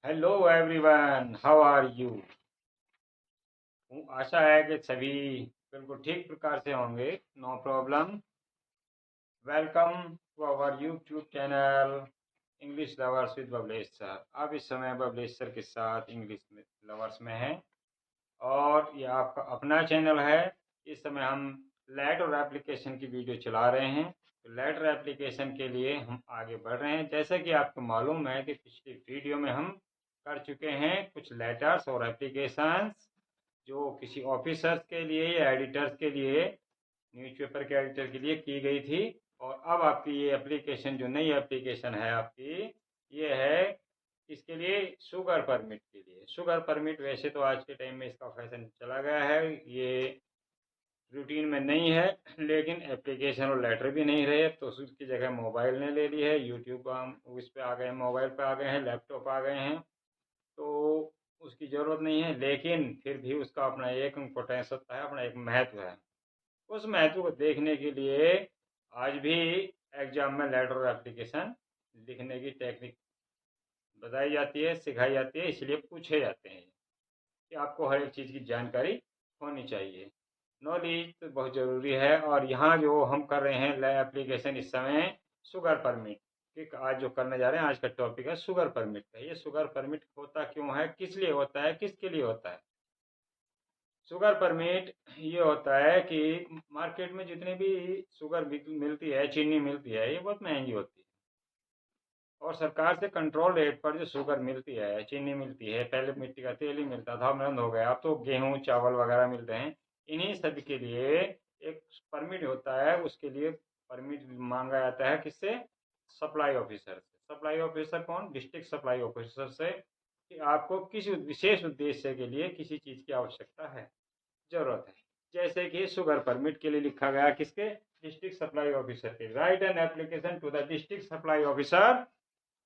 Hello everyone, how are you. आशा है कि सभी बिल्कुल ठीक प्रकार से होंगे। No problem. Welcome to our YouTube channel English lovers with Bablesh sir. आप इस समय बबलेश सर के साथ इंग्लिश लवर्स में हैं और ये आपका अपना चैनल है। इस समय हम लेटर एप्लीकेशन की वीडियो चला रहे हैं। तो लेटर एप्लीकेशन के लिए हम आगे बढ़ रहे हैं। जैसा कि आपको मालूम है कि पिछली वीडियो में हम कर चुके हैं कुछ लेटर्स और एप्लीकेशंस जो किसी ऑफिसर्स के लिए या एडिटर्स के लिए, न्यूज़पेपर के एडिटर के लिए की गई थी। और अब आपकी ये एप्लीकेशन, जो नई एप्लीकेशन है आपकी, ये है इसके लिए शुगर परमिट के लिए। शुगर परमिट वैसे तो आज के टाइम में इसका फैशन चला गया है, ये रूटीन में नहीं है, लेकिन एप्लीकेशन और लेटर भी नहीं रहे तो उसकी जगह मोबाइल ने ले ली है। यूट्यूब का हम उस पर आ गए हैं, मोबाइल पे आ गए हैं, लैपटॉप आ गए हैं, तो उसकी ज़रूरत नहीं है। लेकिन फिर भी उसका अपना एक इम्पोर्टेंस होता है, अपना एक महत्व है। उस महत्व को देखने के लिए आज भी एग्जाम में लेटर और एप्लीकेशन लिखने की टेक्निक बताई जाती है, सिखाई जाती है, इसलिए पूछे जाते हैं कि आपको हर एक चीज़ की जानकारी होनी चाहिए। नॉलेज तो बहुत ज़रूरी है। और यहाँ जो हम कर रहे हैं एप्लीकेशन इस समय, शुगर परमिट कि आज जो करने जा रहे हैं, आज का टॉपिक है शुगर परमिट का। ये शुगर परमिट होता क्यों है, किस लिए होता है, किसके लिए होता है शुगर परमिट। ये होता है कि मार्केट में जितनी भी शुगर मिलती है, चीनी मिलती है, ये बहुत महंगी होती है। और सरकार से कंट्रोल रेट पर जो शुगर मिलती है, चीनी मिलती है, पहले मिट्टी का तेल ही मिलता था, बंद हो गया, अब तो गेहूं चावल वगैरह मिलते हैं। इन्हीं सब के लिए एक परमिट होता है। उसके लिए परमिट मांगा जाता है किससे? सप्लाई ऑफिसर से। सप्लाई ऑफिसर कौन? डिस्ट्रिक्ट सप्लाई ऑफिसर से, कि आपको किसी विशेष उद्देश्य के लिए किसी चीज़ की आवश्यकता है, जरूरत है। जैसे कि शुगर परमिट के लिए लिखा गया किसके? डिस्ट्रिक्ट सप्लाई ऑफिसर के। Write an application to the district supply officer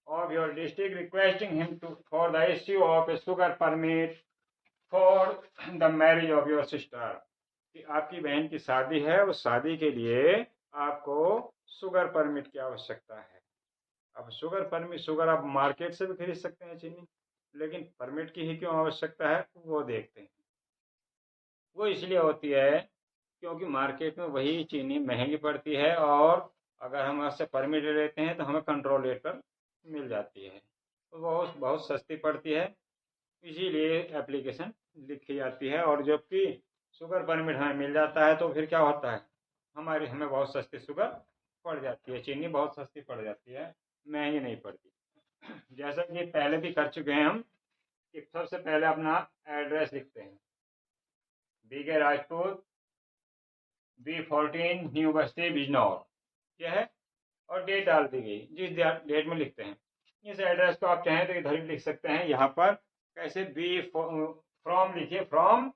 of your district requesting him to for the issue of a sugar permit for the marriage of your sister। कि आपकी बहन की शादी है, उस शादी के लिए आपको शुगर परमिट की आवश्यकता है। अब शुगर परमिट, शुगर आप मार्केट से भी खरीद सकते हैं चीनी, लेकिन परमिट की ही क्यों आवश्यकता है वो देखते हैं। वो इसलिए होती है क्योंकि मार्केट में वही चीनी महंगी पड़ती है, और अगर हम उससे परमिट ले लेते हैं तो हमें कंट्रोल रेट पर मिल जाती है, तो बहुत बहुत सस्ती पड़ती है। इसीलिए एप्लीकेशन लिखी जाती है। और जबकि शुगर परमिट हमें मिल जाता है तो फिर क्या होता है, हमें बहुत सस्ती शुगर पड़ जाती है, चीनी बहुत सस्ती पड़ जाती है, महंगी नहीं पड़ती। जैसा कि पहले भी कर चुके हैं हम, कि सबसे पहले अपना एड्रेस लिखते हैं, बीके राजपूत, B14 न्यू बस्ती बिजनौर, यह है। और डेट डाल दी गई, जिस डेट में लिखते हैं। इस एड्रेस को आप चाहें तो इधर भी लिख सकते हैं। यहाँ पर कैसे? फ्रॉम लिखिए, फ्रॉम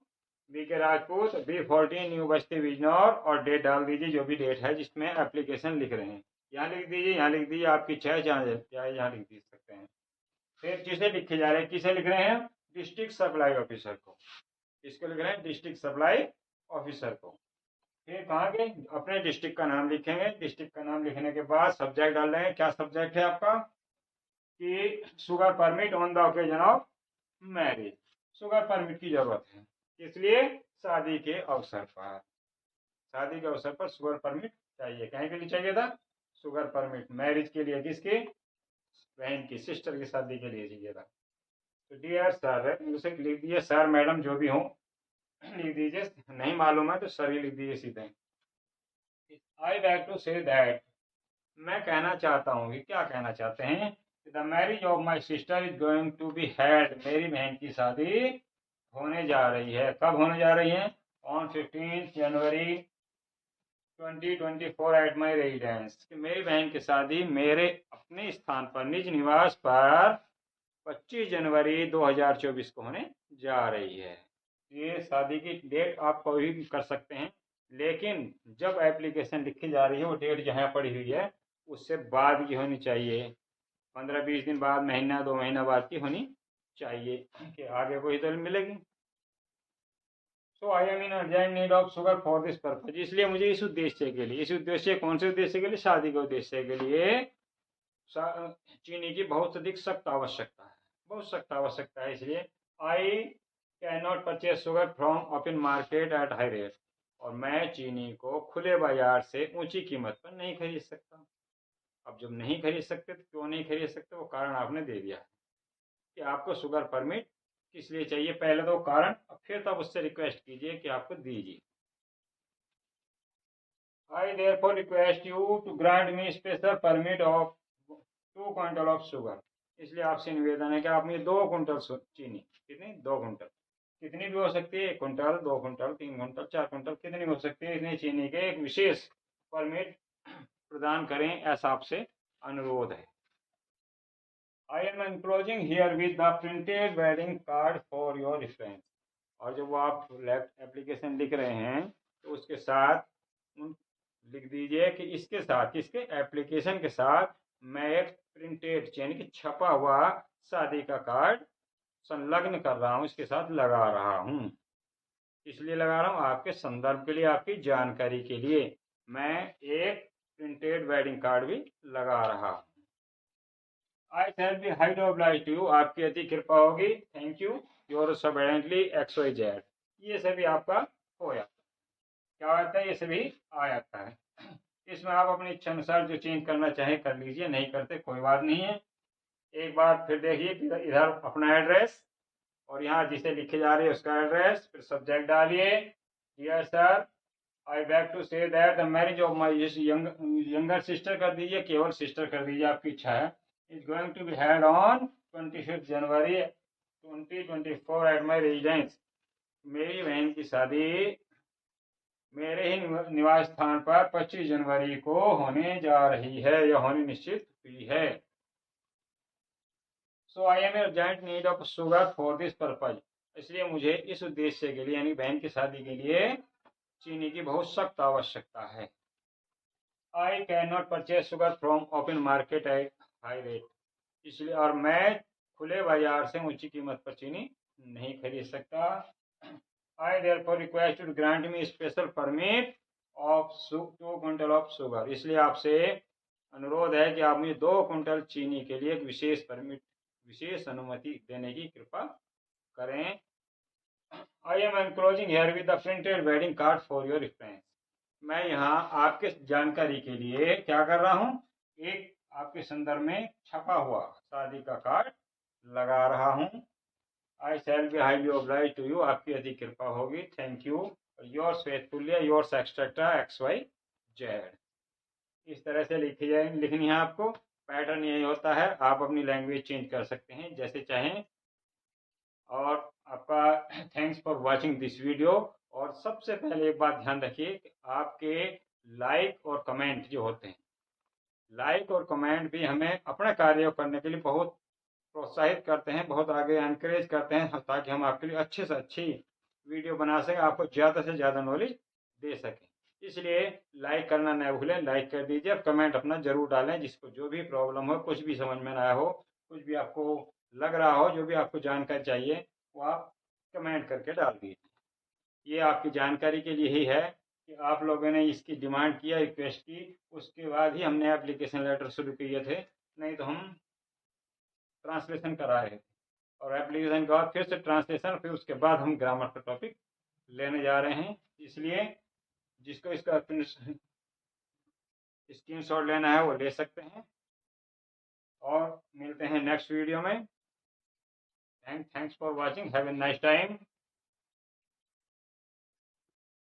बी के राजपूत, B14 न्यू बस्ती बिजनौर, और डेट डाल दीजिए, जो भी डेट है जिसमें एप्लीकेशन लिख रहे हैं। यहाँ लिख दीजिए, यहाँ लिख दीजिए, आपकी इच्छा है चाहे यहाँ लिख दी सकते हैं। फिर किसे लिखे जा रहे हैं, किसे लिख रहे हैं? डिस्ट्रिक्ट सप्लाई ऑफिसर को। किसको लिख रहे हैं? डिस्ट्रिक्ट सप्लाई ऑफिसर को। फिर कहाँ के? अपने डिस्ट्रिक्ट का नाम लिखेंगे। डिस्ट्रिक्ट का नाम लिखने के बाद सब्जेक्ट डाल रहे हैं। क्या सब्जेक्ट है आपका? कि sugar permit on the occasion of marriage. Sugar permit की जरूरत है, इसलिए शादी के अवसर पर, शादी के अवसर पर शुगर परमिट चाहिए। कहीं के लिए चाहिए था शुगर परमिट? मैरिज के लिए। किसकी? बहन की, सिस्टर की शादी के लिए चाहिए था। तो डियर सर उसे लिख दीजिए, सर मैडम जो भी हो लिख दीजिए, नहीं मालूम है तो सर ही लिख दीजिए सीधे। I beg to say that, मैं कहना चाहता हूँ कि, क्या कहना चाहते हैं? The marriage of my sister is going to be held, मेरी बहन की शादी होने जा रही है। कब होने जा रही है? On 15 January 2024 at my residence. मेरी बहन की शादी मेरे अपने स्थान पर, निज निवास पर 25 जनवरी 2024 को होने जा रही है। ये शादी की डेट आप कोई भी कर सकते हैं, लेकिन जब एप्लीकेशन लिखी जा रही है वो डेट जहाँ पड़ी हुई है उससे बाद की होनी चाहिए। 15-20 दिन बाद, महीना 2 महीना बाद की होनी चाहिए, कि आगे कोई तो मिलेगी। So I am in urgent need of sugar for this purpose, इसलिए मुझे इस उद्देश्य के लिए, इस उद्देश्य, कौन से उद्देश्य के लिए? शादी के उद्देश्य के लिए चीनी की बहुत अधिक सख्त आवश्यकता है। बहुत सख्त आवश्यकता है। इसलिए I can not purchase sugar from open market at high rate, और मैं चीनी को खुले बाजार से ऊंची कीमत पर नहीं खरीद सकता। अब जब नहीं खरीद सकते तो क्यों नहीं खरीद सकते, वो कारण आपने दे दिया है कि आपको शुगर परमिट किस लिए चाहिए। पहले तो कारण, फिर तब उससे रिक्वेस्ट कीजिए कि आपको दीजिए। I therefore request you to grant me special permit of 2 quintal of sugar. इसलिए आपसे निवेदन है कि आप मुझे 2 क्विंटल चीनी, कितनी, 2 क्विंटल, कितनी भी हो सकती है, 1 क्विंटल, 2 क्विंटल, 3 क्विंटल, 4 क्विंटल, कितनी भी हो सकती है, इतनी चीनी के एक विशेष परमिट प्रदान करें, ऐसा आपसे अनुरोध है। I am enclosing here with the printed wedding card for your reference। और जब आप एप्लीकेशन लिख रहे हैं तो उसके साथ लिख दीजिए कि इसके साथ, किसके, एप्लीकेशन के साथ मैं एक प्रिंटेड यानी कि छपा हुआ शादी का कार्ड संलग्न कर रहा हूँ, इसके साथ लगा रहा हूँ। इसलिए लगा रहा हूँ आपके संदर्भ के लिए, आपकी जानकारी के लिए मैं एक प्रिंटेड वेडिंग कार्ड भी लगा रहा हूँ। I shall be highly obliged to you, आपकी अति कृपा होगी, thank you, your obediently XYZ। ये सभी आपका हो जाता है, क्या होता है, ये सभी आ जाता है। इसमें आप अपनी इच्छा अनुसार जो चेंज करना चाहे कर लीजिए, नहीं करते कोई बात नहीं है। एक बार फिर देखिए कि इधर अपना एड्रेस और यहाँ जिसे लिखे जा रही है उसका एड्रेस, फिर सब्जेक्ट डालिए, dear sir I beg to say that the marriage of my younger sister कर दीजिए, केवल सिस्टर कर दीजिए, आपकी इच्छा है, is going to be held on 25 January 2024 at my residence. मेरी बहन की शादी मेरे ही निवास स्थान पर 25 जनवरी को होने जा रही है, या होनी निश्चित हुई है। So I am urgent need of sugar for this purpose. इसलिए मुझे इस उद्देश्य के लिए, यानी बहन की शादी के लिए चीनी की बहुत सख्त आवश्यकता है। I can not purchase sugar from open market at high rate. इसलिए, और मैं खुले बाजार से ऊंची कीमत पर चीनी नहीं खरीद सकता। I therefore request to grant me special permit of 2 quintal of sugar. इसलिए आपसे अनुरोध है कि आप मुझे 2 क्विंटल चीनी के लिए एक विशेष परमिट, विशेष अनुमति देने की कृपा करें। I am enclosing here with the printed wedding card for your reference. मैं यहाँ आपके जानकारी के लिए क्या कर रहा हूँ, एक आपके संदर्भ में छपा हुआ शादी का कार्ड लगा रहा हूँ। I shall be highly obliged to you, आपकी अधिक कृपा होगी, thank you, yours faithfully yours extra XYZ। इस तरह से लिखनी है आपको। पैटर्न यही होता है, आप अपनी लैंग्वेज चेंज कर सकते हैं जैसे चाहें। और आपका thanks for watching this video. और सबसे पहले एक बात ध्यान रखिए कि आपके लाइक और कमेंट जो होते हैं, लाइक और कमेंट भी हमें अपने कार्य करने के लिए बहुत प्रोत्साहित करते हैं, बहुत आगे एनकरेज करते हैं, ताकि हम आपके लिए अच्छे से अच्छी वीडियो बना सकें, आपको ज़्यादा से ज़्यादा नॉलेज दे सकें। इसलिए लाइक करना न भूलें, लाइक कर दीजिए, और कमेंट अपना जरूर डालें, जिसको जो भी प्रॉब्लम हो, कुछ भी समझ में ना आया हो, कुछ भी आपको लग रहा हो, जो भी आपको जानकारी चाहिए, वो आप कमेंट करके डाल दीजिए। ये आपकी जानकारी के लिए ही है कि आप लोगों ने इसकी डिमांड किया, रिक्वेस्ट की, उसके बाद ही हमने एप्लीकेशन लेटर शुरू किए थे, नहीं तो हम ट्रांसलेशन करा रहे थे, और एप्लीकेशन के बाद फिर से ट्रांसलेशन, फिर उसके बाद हम ग्रामर का टॉपिक लेने जा रहे हैं। इसलिए जिसको इसका स्क्रीनशॉट लेना है वो ले सकते हैं, और मिलते हैं नेक्स्ट वीडियो में। Thanks for watching, have a nice time.